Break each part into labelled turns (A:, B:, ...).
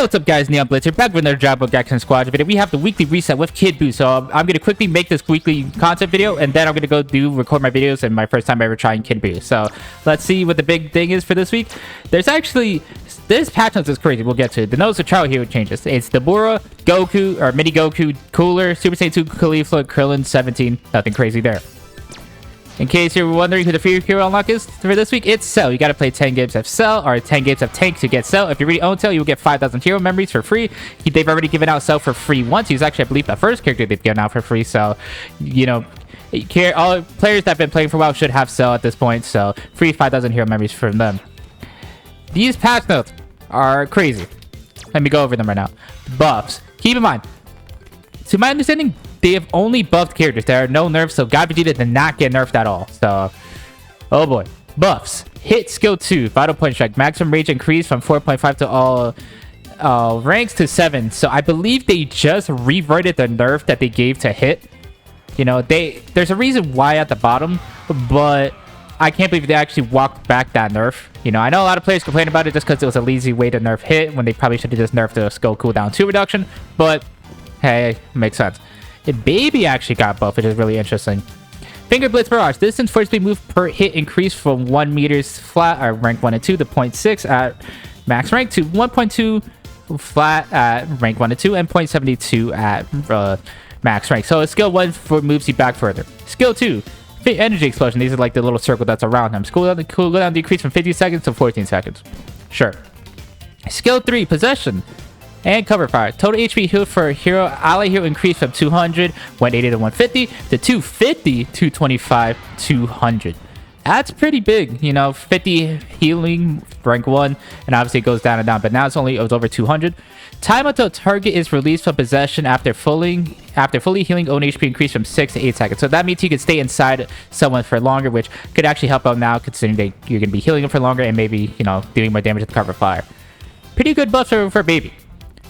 A: Hey, what's up guys, Neon Blitzer, back with another Dragon Ball Gekishin Squadra video. We have the weekly reset with Kid Buu, so I'm going to quickly make this weekly content video, and then I'm going to go record my videos, and my first time ever trying Kid Buu. So, let's see what the big thing is for this week. There's actually, this patch notes is crazy, we'll get to it. The notes of trial hero changes. It's Dabura, Goku, or Mini Goku, Cooler, Super Saiyan 2, Caulifla, Krillin, 17, nothing crazy there. In case you're wondering who the free hero unlock is for this week, it's Cell. You gotta play 10 games of Cell, or 10 games of Tank to get Cell. If you really own Cell, you'll get 5,000 hero memories for free. They've already given out Cell for free once. He's actually, I believe, the first character they've given out for free. So, you know, all players that have been playing for a while should have Cell at this point. So, free 5,000 hero memories from them. These patch notes are crazy. Let me go over them right now. Buffs. Keep in mind, to my understanding, they have only buffed characters. There are no nerfs, so God Vegeta did not get nerfed at all. So, oh boy. Buffs. Hit skill 2. Vital point strike. Maximum rage increase from 4.5 to all ranks to 7. So I believe they just reverted the nerf that they gave to hit. You know, there's a reason why at the bottom, but I can't believe they actually walked back that nerf. You know, I know a lot of players complain about it just because it was a lazy way to nerf hit when they probably should have just nerfed the skill cooldown 2 reduction. But, hey, makes sense. Baby actually got buffed, which is really interesting. Finger Blitz Barrage. Distance for speed move per hit increased from 1 meters flat at rank 1 and 2 to 0.6 at max rank to 1.2 flat at rank 1 and 2 and 0.72 at max rank. So skill 1 moves you back further. Skill 2. Energy Explosion. These are like the little circle that's around him. Cooldown decrease from 50 seconds to 14 seconds. Sure. Skill 3. Possession and cover fire. Total HP healed for hero ally hero increased from 200, 180 to 150 to 250, 225, 200. That's pretty big, you know. 50 healing rank 1, and obviously it goes down and down, but now it's over 200. Time until target is released from possession after fully healing own HP increased from 6 to 8 seconds. So that means you can stay inside someone for longer, which could actually help out now considering you're going to be healing them for longer and maybe, you know, doing more damage with cover fire. Pretty good buffs for Baby.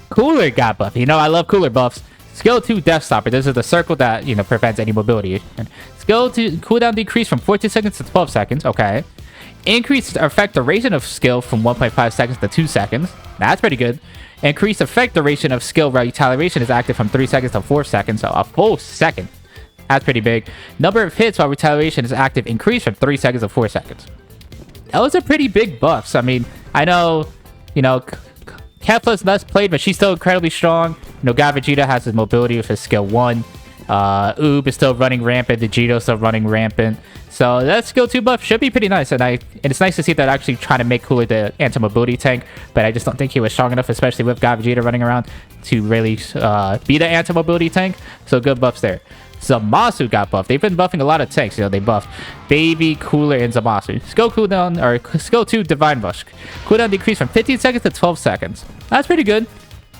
A: Cooler got buffed. You know, I love Cooler buffs. Skill 2 Death Stopper. This is the circle that, you know, prevents any mobility. Skill 2 cooldown decrease from 14 seconds to 12 seconds. Okay. Increased effect duration of skill from 1.5 seconds to 2 seconds. That's pretty good. Increased effect duration of skill retaliation is active from 3 seconds to 4 seconds. So a full second. That's pretty big. Number of hits while retaliation is active increased from 3 seconds to 4 seconds. Those are pretty big buffs. I mean, I know, you know, Kefla's less played, but she's still incredibly strong. You know, God Vegeta has his mobility with his skill 1. Oob is still running rampant. Vegeto's still running rampant. So that skill 2 buff should be pretty nice. And it's nice to see that actually trying to make Cooler the anti-mobility tank. But I just don't think he was strong enough, especially with God Vegeta running around, to really be the anti-mobility tank. So good buffs there. Zamasu got buffed. They've been buffing a lot of tanks. You know, they buffed Baby, Cooler, and Zamasu. Skill cooldown, or skill 2 Divine Rush. Cooldown decreased from 15 seconds to 12 seconds. That's pretty good.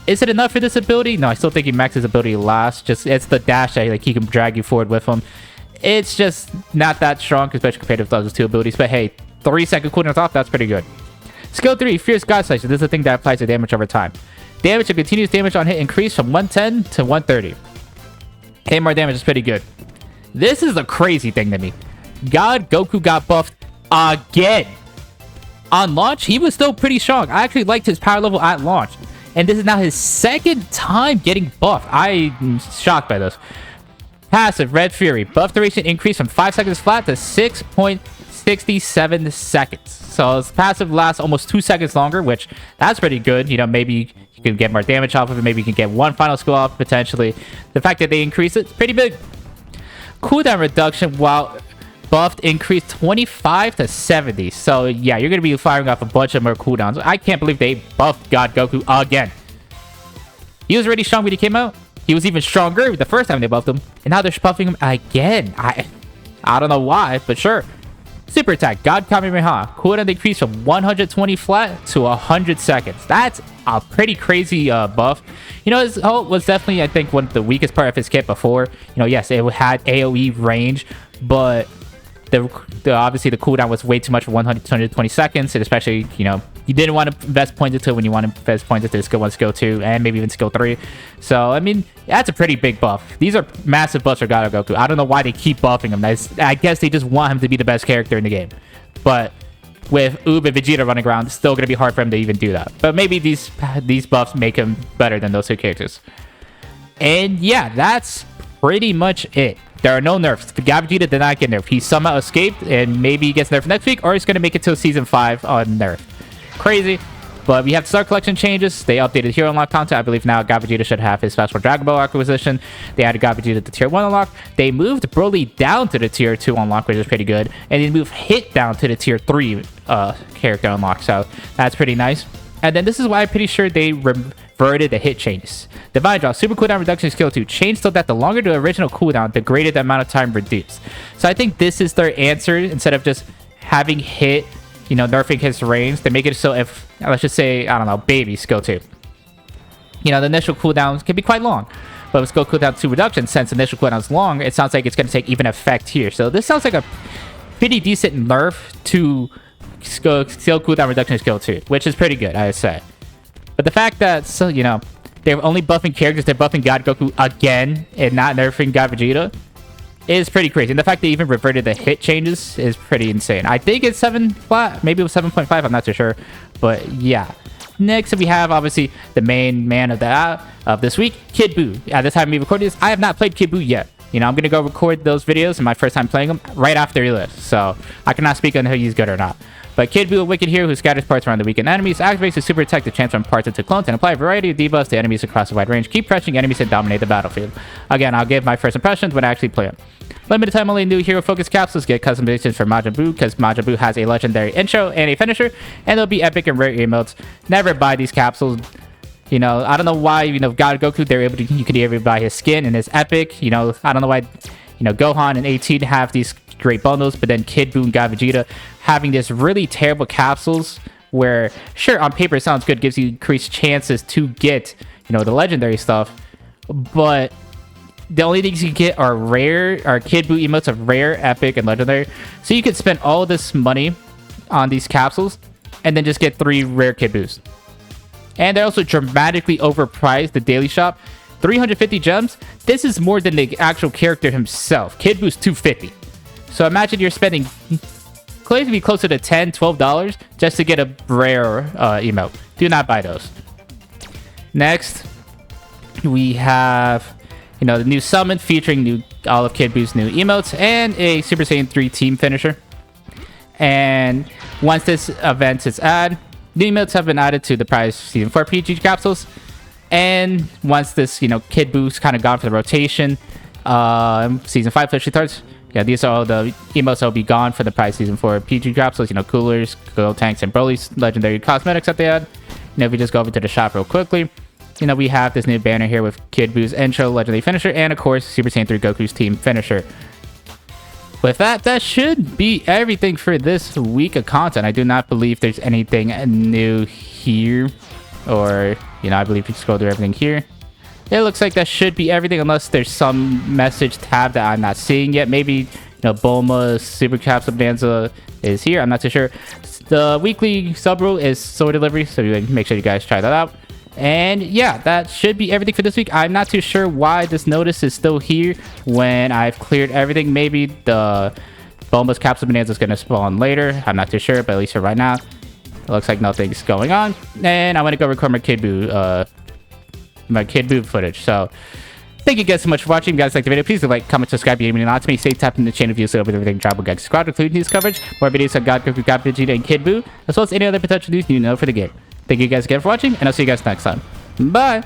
A: Is it enough for this ability? No, I still think he maxes his ability last. Just, it's the dash that like he can drag you forward with him. It's just not that strong, especially compared to those 2 abilities. But hey, 3-second cooldowns off, that's pretty good. Skill 3 Fierce God Slicer. This is a thing that applies to damage over time. Damage and continuous damage on hit increased from 110 to 130. Hey, more damage is pretty good. This is a crazy thing to me. Goku got buffed again. On launch, he was still pretty strong. I actually liked his power level at launch. And this is now his 2nd time getting buffed. I'm shocked by this. Passive, Red Fury. Buff duration increased from 5 seconds flat to 6.67 seconds. So his passive lasts almost 2 seconds longer, which that's pretty good. You know, maybe you can get more damage off of it. Maybe you can get one final skill off, potentially. The fact that they increase it, pretty big. Cooldown reduction while buffed increased 25 to 70. So yeah, you're going to be firing off a bunch of more cooldowns. I can't believe they buffed God Goku again. He was already strong when he came out. He was even stronger the first time they buffed him. And now they're buffing him again. I don't know why, but sure. Super Attack, God Kamehameha. Cooldown decreased from 120 flat to 100 seconds. That's a pretty crazy buff. You know, his ult was definitely, I think, one of the weakest part of his kit before. You know, yes, it had AoE range, but obviously the cooldown was way too much for 120 seconds, and especially, you know, you didn't want to invest points into it when you want to invest points into skill 1, skill 2, and maybe even skill 3. So, I mean, that's a pretty big buff. These are massive buffs for God Goku. I don't know why they keep buffing him. I guess they just want him to be the best character in the game. But with Oob and Vegeta running around, it's still going to be hard for him to even do that. But maybe these buffs make him better than those two characters. And yeah, that's pretty much it. There are no nerfs. God Vegeta did not get nerfed. He somehow escaped, and maybe he gets nerfed next week, or he's going to make it to Season 5 on nerf. Crazy. But we have Star Collection changes. They updated Hero Unlock content. I believe now God Vegeta should have his special Dragon Ball acquisition. They added God Vegeta to Tier 1 Unlock. They moved Broly down to the Tier 2 Unlock, which is pretty good. And they moved Hit down to the Tier 3 character Unlock. So that's pretty nice. And then this is why I'm pretty sure they reverted the hit changes. Divine Draw, Super Cooldown Reduction Skill 2, changed so that the longer the original cooldown, the greater the amount of time reduced. So I think this is their answer. Instead of just having hit, you know, nerfing his range, they make it so if, let's just say, I don't know, Baby Skill 2. You know, the initial cooldown can be quite long. But with Skill Cooldown 2 Reduction, since initial cooldown is long, it sounds like it's going to take even effect here. So this sounds like a pretty decent nerf to skill cooldown reduction skill 2, which is pretty good, I would say. But the fact that, so you know, they're only buffing characters, they're buffing God Goku again and not nerfing God Vegeta is pretty crazy. And the fact they even reverted the hit changes is pretty insane. I think it's 7 flat, maybe it was 7.5, I'm not too sure. But yeah. Next we have obviously the main man of this week, Kid Buu. At the time we recorded this, I have not played Kid Buu yet. You know, I'm gonna go record those videos and my first time playing them right after he lifts. So I cannot speak on who he's good or not. But Kid Buu, a wicked hero who scatters parts around the weakened enemies, activates his super attack to transform parts into clones and apply a variety of debuffs to enemies across a wide range. Keep pressuring enemies and dominate the battlefield. Again, I'll give my first impressions when I actually play him. Limited time only new hero focused capsules get customizations for Majin Buu because Majin Buu has a legendary intro and a finisher, and they'll be epic and rare emotes. Never buy these capsules. You know, I don't know why, you know, God Goku, they're able to, you could even buy his skin and his epic. You know, I don't know why, you know, Gohan and 18 have these great bundles, but then Kid Buu and God Vegeta having this really terrible capsules where, sure, on paper it sounds good, gives you increased chances to get, you know, the legendary stuff, but the only things you get are Kid Buu emotes of rare, epic, and legendary. So you could spend all this money on these capsules and then just get 3 rare Kid Buus. And they're also dramatically overpriced, the daily shop. 350 gems. This is more than the actual character himself. Kid Buu's 250. So imagine you're spending closer to $10, $12 just to get a rare emote. Do not buy those. Next, we have, you know, the new summon featuring all of Kid Buu's new emotes and a Super Saiyan 3 team finisher. And once this event is added, new emotes have been added to the prize Season 4 PG capsules. And once this, you know, Kid Buu's kind of gone for the rotation, Season 5 officially starts. Yeah, these are all the emotes that will be gone for the prize Season 4 PG capsules. You know, coolers, gold tanks, and Broly's legendary cosmetics that they had. You know, if we just go over to the shop real quickly, you know, we have this new banner here with Kid Buu's intro, legendary finisher, and of course, Super Saiyan 3 Goku's team finisher. With that, that should be everything for this week of content. I do not believe there's anything new here. Or, you know, I believe you can scroll through everything here. It looks like that should be everything unless there's some message tab that I'm not seeing yet. Maybe, you know, Bulma's Super Capsule Bonanza is here. I'm not too sure. The weekly sub rule is sword delivery, so make sure you guys try that out. And yeah, that should be everything for this week. I'm not too sure why this notice is still here when I've cleared everything. Maybe the Bulma's Capsule Bonanza is going to spawn later. I'm not too sure, but at least for right now, it looks like nothing's going on. And I want to go record my Kid Buu footage. So thank you guys so much for watching. If you guys like the video, please like, comment, subscribe, and not to me. Stay tapped in the channel views over everything Dragon Ball Gekishin Squadra, including news coverage, more videos on God Goku, God Vegeta, and Kid Buu, as well as any other potential news you know for the game. Thank you guys again for watching, and I'll see you guys next time. Bye!